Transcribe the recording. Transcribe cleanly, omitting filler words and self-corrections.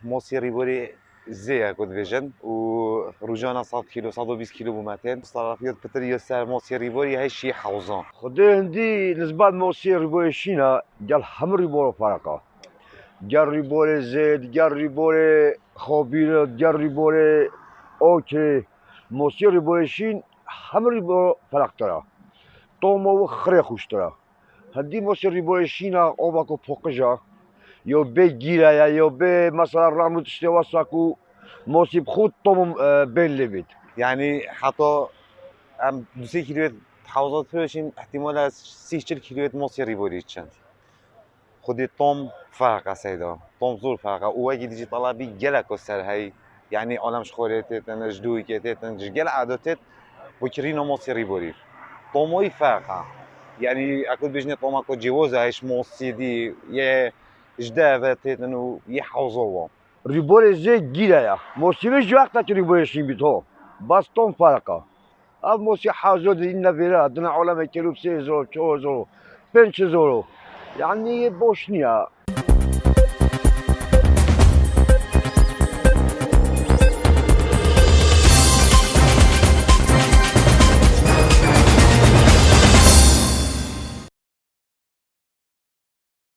موسی ریبوری زیه کد ویژن و روزانه 100 کیلو 120 کیلو بومتن صرافیت پتری سر موسی ریبوری هشی حوزان خدای هندی نسبت موسی ریبوری شینا گل هم ریبور فرقه گل ریبور زید گل ریبور خوابیل گل ریبور اوکی موسی ریبوری شین هم ریبور فرق داره تومو خری خوش داره هندی موسی ریبوری شینا آوا کو پوکجا یا به گیره یا به مثلا رامو تشتوا ساکو موسی خود توم بین بید یعنی حتی ام 2 کیلو حوزات فرشین احتمال از 30 کیلو موسی ریبوری چند خودی توم فرق اسیدا توم زور فرق او اگه دیجی طلبی گلک و سر هی یعنی عالمش خوریت تنجدوی که تنجگل عادت وكرينا موسي ريبوري طوموي فاقع يعني اكو بيجني طوما كو جوازا ايش موسي دي يا جدافة تيتنو يحوزوا ریبور زید گیره یا موسی وش وقتا که ریبور شین بید ها بس توم فرقه اف موسی حاجود این نفیره دنا علم کلوب 3000 4000 5000 يعني بوشنيا